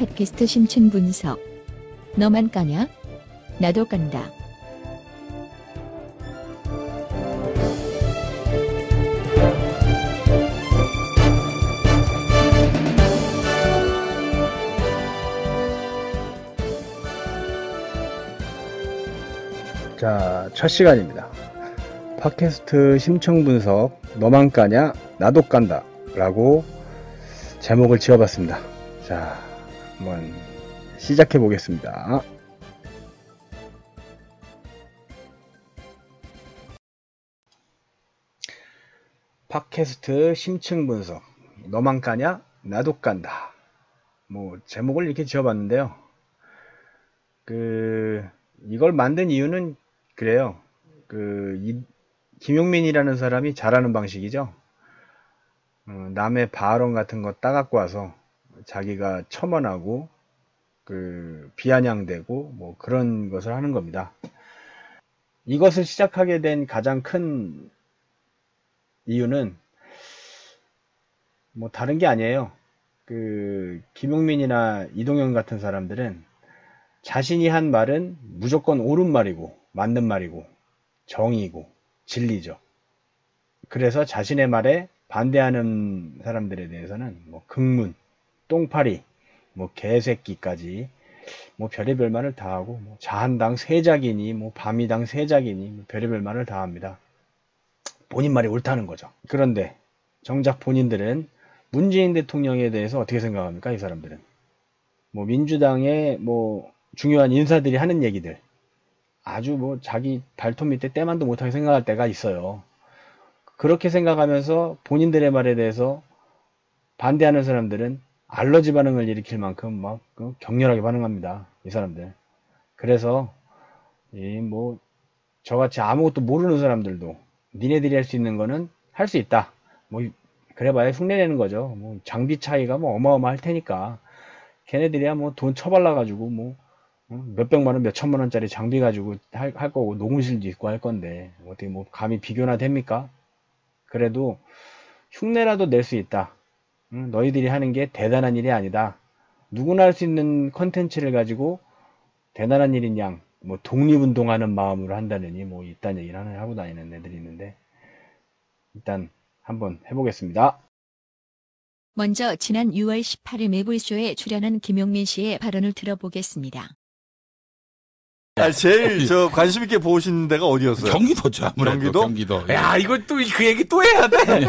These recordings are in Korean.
팟캐스트 심층 분석. 너만 까냐? 나도 깐다. 자, 첫 시간입니다. 팟캐스트 심층 분석, 너만 까냐? 나도 깐다. 라고 제목을 지어봤습니다. 자, 한번 시작해 보겠습니다. 팟캐스트 심층 분석, 너만 까냐? 나도 깐다. 뭐, 제목을 이렇게 지어봤는데요. 이걸 만든 이유는 그래요. 김용민이라는 사람이 잘하는 방식이죠. 남의 발언 같은 거 따갖고 와서 자기가 첨언하고 비아냥대고 뭐 그런 것을 하는 겁니다. 이것을 시작하게 된 가장 큰 이유는 뭐 다른 게 아니에요. 김용민이나 이동현 같은 사람들은 자신이 한 말은 무조건 옳은 말이고 맞는 말이고 정의고 진리죠. 그래서 자신의 말에 반대하는 사람들에 대해서는 뭐 극문, 똥파리, 뭐 개새끼까지 뭐 별의별 말을 다 하고 뭐 자한당 세작이니 뭐 밤이당 세작이니 뭐 별의별 말을 다 합니다. 본인 말이 옳다는 거죠. 그런데 정작 본인들은 문재인 대통령에 대해서 어떻게 생각합니까? 이 사람들은 뭐 민주당의 뭐 중요한 인사들이 하는 얘기들 아주 뭐 자기 발톱 밑에 때만도 못하게 생각할 때가 있어요. 그렇게 생각하면서 본인들의 말에 대해서 반대하는 사람들은 알러지 반응을 일으킬 만큼 막 격렬하게 반응합니다. 이 사람들. 그래서 뭐 저같이 아무것도 모르는 사람들도 니네들이 할 수 있는 거는 할 수 있다. 뭐 그래봐야 흉내내는 거죠. 뭐 장비 차이가 뭐 어마어마할 테니까 걔네들이야 뭐 돈 처발라가지고 뭐 몇백만 원, 몇천만 원짜리 장비 가지고 할 거고 녹음실도 있고 할 건데 어떻게 뭐 감히 비교나 됩니까? 그래도 흉내라도 낼 수 있다. 너희들이 하는 게 대단한 일이 아니다. 누구나 할 수 있는 컨텐츠를 가지고 대단한 일인 양, 뭐 독립운동하는 마음으로 한다느니 뭐 이딴 얘기를 하고 다니는 애들이 있는데 일단 한번 해보겠습니다. 먼저 지난 6월 18일 매불쇼에 출연한 김용민 씨의 발언을 들어보겠습니다. 제일 관심 있게 보신 데가 어디였어요? 경기도죠. 아무래도 경기도? 야, 이거 또 그 얘기 또 해야 돼.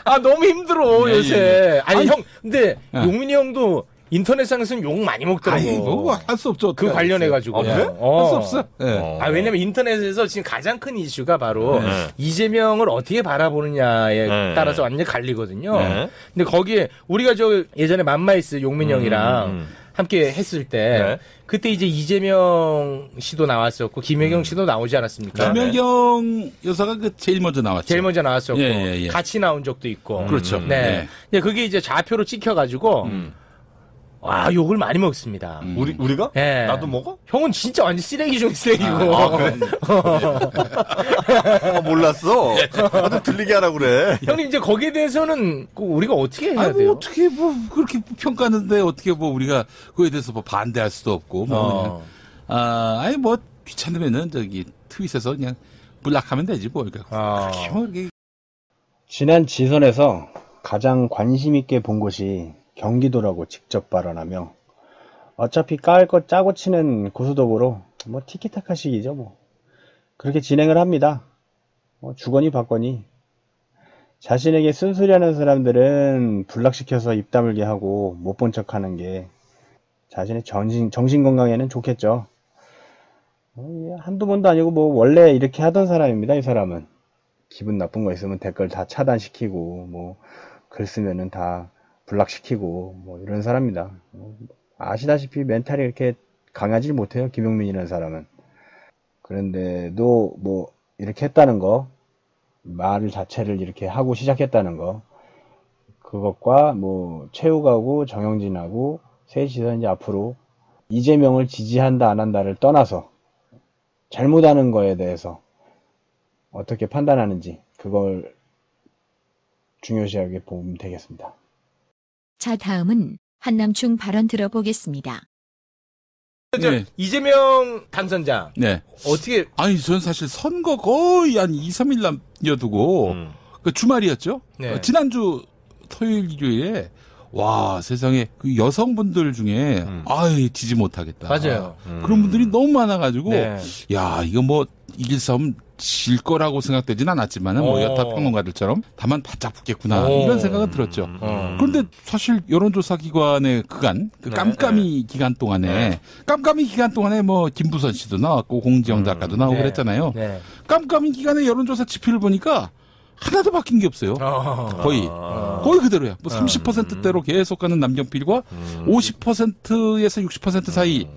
아, 너무 힘들어 요새. 아니 형, 근데 용민이 형도 인터넷상에서는 욕 많이 먹더라고. 아니, 뭐 할 수 없죠. 그 관련해가지고. 그래? 할 수 없어. 네. 왜냐면 인터넷에서 지금 가장 큰 이슈가 바로 이재명을 어떻게 바라보느냐에 따라서 완전히 갈리거든요. 근데 거기에 우리가 예전에 맘마이스 용민 형이랑 함께 했을 때 그때 이제 이재명 씨도 나왔었고 김혜경 씨도 나오지 않았습니까? 김혜경 여사가 제일 먼저 나왔죠. 제일 먼저 나왔었고 예. 같이 나온 적도 있고. 그렇죠. 네. 근데 그게 이제 좌표로 찍혀가지고 와, 욕을 많이 먹습니다. 우리가? 네. 나도 먹어? 형은 진짜 완전 쓰레기 중에 쓰레기고. 그래? 몰랐어. 나도 들리게 하라고 그래. 형님 이제 거기에 대해서는 우리가 어떻게 해야 돼요? 어떻게 뭐 그렇게 평가하는데 어떻게 뭐 우리가 그거에 대해서 뭐 반대할 수도 없고 뭐 아니 뭐 귀찮으면은 트윗에서 그냥 블락하면 되지 뭐. 그러니까 지난 지선에서 가장 관심 있게 본 곳이 경기도라고 직접 발언하며 어차피 깔 것 짜고 치는 고수도보로 뭐 티키타카식이죠. 뭐 그렇게 진행을 합니다. 뭐 주거니 받거니 자신에게 쓴소리하는 사람들은 불락시켜서 입 다물게 하고 못 본 척하는 게 자신의 정신 건강에는 좋겠죠. 한두 번도 아니고 뭐 원래 이렇게 하던 사람입니다. 이 사람은 기분 나쁜 거 있으면 댓글 다 차단시키고 뭐 글 쓰면은 다 블락시키고 뭐 이런 사람입니다. 아시다시피 멘탈이 이렇게 강하지 못해요. 김용민이라는 사람은. 그런데도 뭐 이렇게 했다는 거, 말 자체를 이렇게 하고 시작했다는 거, 그것과 뭐 최욱하고 정영진하고 셋이서 이제 앞으로 이재명을 지지한다 안 한다를 떠나서 잘못하는 거에 대해서 어떻게 판단하는지 그걸 중요시하게 보면 되겠습니다. 자, 다음은 한남충 발언 들어보겠습니다. 네. 이재명 당선자 네. 어떻게 아니, 전 사실 선거 거의 한 2, 3일 남겨두고, 그 주말이었죠? 네. 지난주 토요일, 일요일에, 와, 세상에, 그 여성분들 중에, 아이, 지지 못하겠다. 맞아요. 그런 분들이 너무 많아가지고, 네. 야, 이거 뭐, 이길 싸움 질 거라고 생각되진 않았지만은, 뭐, 여타 평론가들처럼, 다만 바짝 붙겠구나, 이런 생각은 들었죠. 그런데 사실 여론조사 기관의 그간, 그 깜깜이 기간 동안에, 깜깜이 기간 동안에 뭐, 김부선 씨도 나왔고, 홍지영 작가도 나오고 네. 그랬잖아요. 네. 깜깜이 기간의 여론조사 지표를 보니까, 하나도 바뀐 게 없어요. 거의 그대로야. 뭐 30%대로 계속 가는 남경필과 50%에서 60% 사이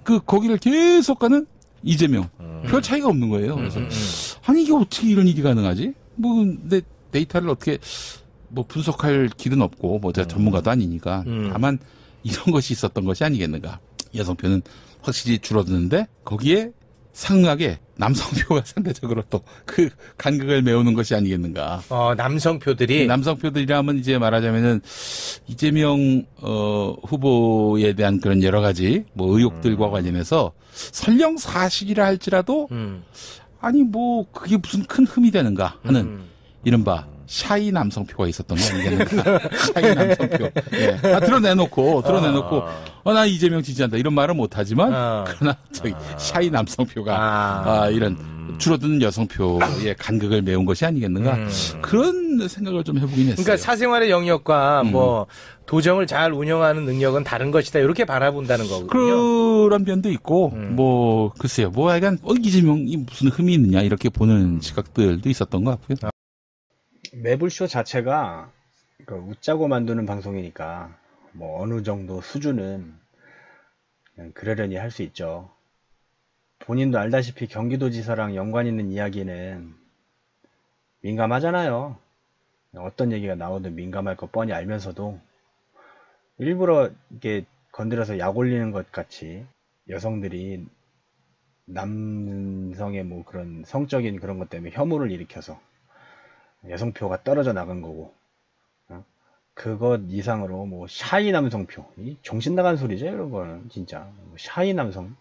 그 거기를 계속 가는 이재명. 별 차이가 없는 거예요. 그래서 아니 이게 어떻게 이런 일이 가능하지? 뭐 근데 데이터를 어떻게 뭐 분석할 길은 없고 뭐 제가 전문가도 아니니까 다만 이런 것이 있었던 것이 아니겠는가. 여성표는 확실히 줄어드는데 거기에 상응하게 남성표가 상대적으로 또 그 간극을 메우는 것이 아니겠는가. 남성표들이 남성표들이라면 이제 말하자면은 이재명 후보에 대한 그런 여러 가지 뭐 의혹들과 관련해서 설령 사실이라 할지라도 아니 뭐 그게 무슨 큰 흠이 되는가 하는 이른바 샤이 남성표가 있었던 거 아니겠는가. 샤이 남성표. 예. 드러내놓고 나 이재명 지지한다 이런 말은 못하지만 그러나 저기 샤이 남성표가 이런 줄어드는 여성표의 간극을 메운 것이 아니겠는가. 그런 생각을 좀 해보긴 했어요. 그러니까 사생활의 영역과 뭐 도정을 잘 운영하는 능력은 다른 것이다 이렇게 바라본다는 거거든요. 그런 면도 있고 뭐 글쎄요. 뭐 하여간 이재명이 무슨 흠이 있느냐 이렇게 보는 시각들도 있었던 것 같고요. 매불쇼 자체가 그 웃자고 만드는 방송이니까 뭐 어느 정도 수준은 그냥 그러려니 할 수 있죠. 본인도 알다시피 경기도지사랑 연관 있는 이야기는 민감하잖아요. 어떤 얘기가 나오든 민감할 거 뻔히 알면서도 일부러 이렇게 건드려서 약 올리는 것 같이 여성들이 남성의 뭐 그런 성적인 그런 것 때문에 혐오를 일으켜서 여성표가 떨어져 나간 거고, 그것 이상으로 뭐 샤이 남성표, 이 정신 나간 소리죠 이런 거는 진짜. 뭐 샤이 남성,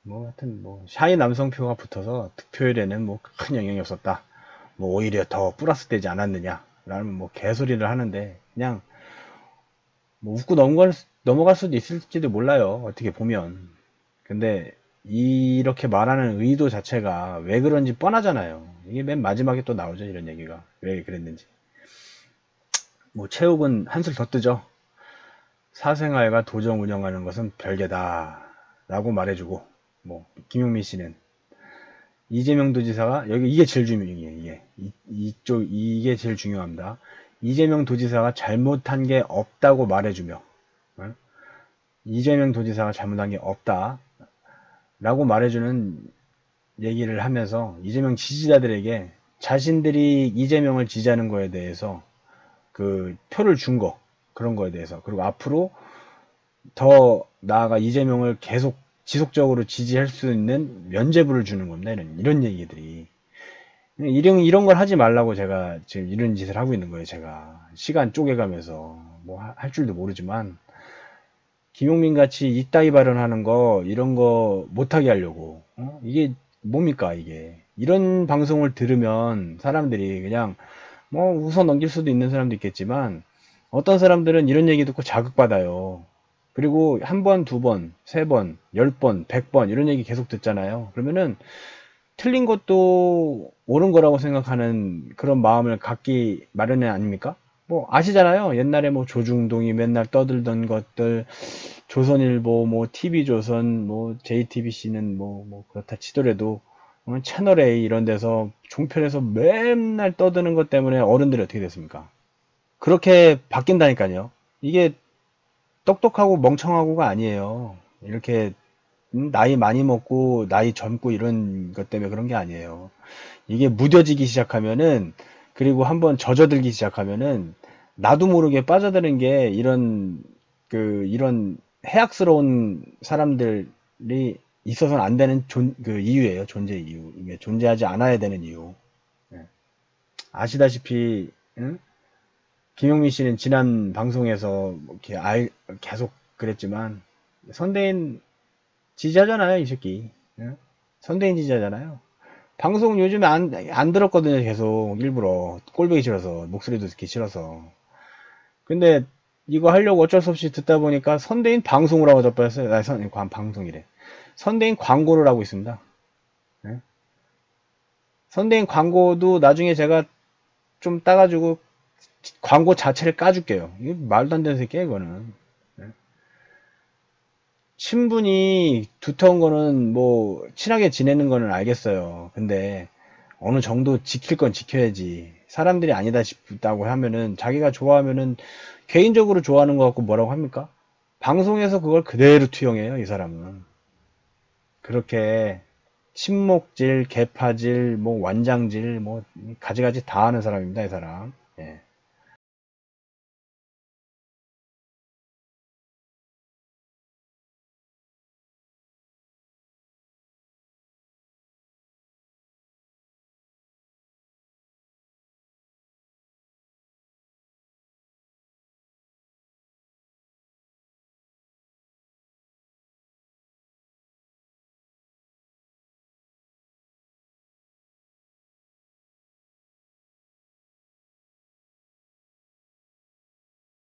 뭐 하여튼 뭐 샤이 남성표가 붙어서 득표율에는 뭐 큰 영향이 없었다. 뭐 오히려 더 플러스 되지 않았느냐라는 뭐 개소리를 하는데 그냥 뭐 웃고 넘어갈 수도 있을지도 몰라요 어떻게 보면. 근데 이렇게 말하는 의도 자체가 왜 그런지 뻔하잖아요. 이게 맨 마지막에 또 나오죠 이런 얘기가 왜 그랬는지. 뭐 체육은 한술 더 뜨죠. 사생활과 도정 운영하는 것은 별개다 라고 말해주고, 뭐 김용민 씨는 이재명 도지사가 여기 이게 제일 중요해요. 이게 제일 중요합니다. 이재명 도지사가 잘못한 게 없다고 말해주며, 이재명 도지사가 잘못한 게 없다 라고 말해주는 얘기를 하면서 이재명 지지자들에게 자신들이 이재명을 지지하는 거에 대해서 그 표를 준 거, 그런 거에 대해서, 그리고 앞으로 더 나아가 이재명을 계속 지속적으로 지지할 수 있는 면죄부를 주는 겁니다. 이런 얘기들이. 이런 걸 하지 말라고 제가 지금 이런 짓을 하고 있는 거예요. 제가 시간 쪼개가면서 뭐 할 줄도 모르지만 김용민 같이 이따위 발언하는 거 이런 거 못하게 하려고. 이게 뭡니까 이게. 이런 방송을 들으면 사람들이 그냥 뭐 웃어 넘길 수도 있는 사람도 있겠지만 어떤 사람들은 이런 얘기 듣고 자극받아요. 그리고 한 번, 두 번, 세 번, 10번, 100번 이런 얘기 계속 듣잖아요. 그러면은 틀린 것도 옳은 거라고 생각하는 그런 마음을 갖기 마련이 아닙니까? 뭐 아시잖아요. 옛날에 뭐 조중동이 맨날 떠들던 것들, 조선일보, 뭐 TV조선, 뭐 JTBC는 뭐 그렇다 치더라도 채널A 이런 데서 종편에서 맨날 떠드는 것 때문에 어른들이 어떻게 됐습니까? 그렇게 바뀐다니까요. 이게 똑똑하고 멍청하고가 아니에요. 이렇게 나이 많이 먹고 나이 젊고 이런 것 때문에 그런 게 아니에요. 이게 무뎌지기 시작하면은, 그리고 한번 젖어들기 시작하면은 나도 모르게 빠져드는 게 이런 해악스러운 사람들이 있어서는 안 되는 이유예요. 존재 이유. 이게 존재하지 않아야 되는 이유. 아시다시피 김용민 씨는 지난 방송에서 뭐 이렇게 계속 그랬지만 선대인 지지하잖아요, 이 새끼. 예? 선대인 지지하잖아요. 방송 요즘에 안 들었거든요, 계속 일부러 꼴보기 싫어서 목소리도 듣기 싫어서. 근데 이거 하려고 어쩔 수 없이 듣다 보니까 선대인 방송을 하고 접했어요. 방송이래. 선대인 광고를 하고 있습니다. 예? 선대인 광고도 나중에 제가 좀 따가지고 광고 자체를 까줄게요. 이거 말도 안 되는 새끼야, 이거는. 예? 친분이 두터운 거는 뭐 친하게 지내는 거는 알겠어요. 근데 어느 정도 지킬 건 지켜야지. 사람들이 아니다 싶다고 하면은 자기가 좋아하면은 개인적으로 좋아하는 거 갖고 뭐라고 합니까? 방송에서 그걸 그대로 투영해요, 이 사람은. 그렇게 친목질, 개파질, 뭐 완장질, 뭐 가지가지 다 하는 사람입니다, 이 사람. 예.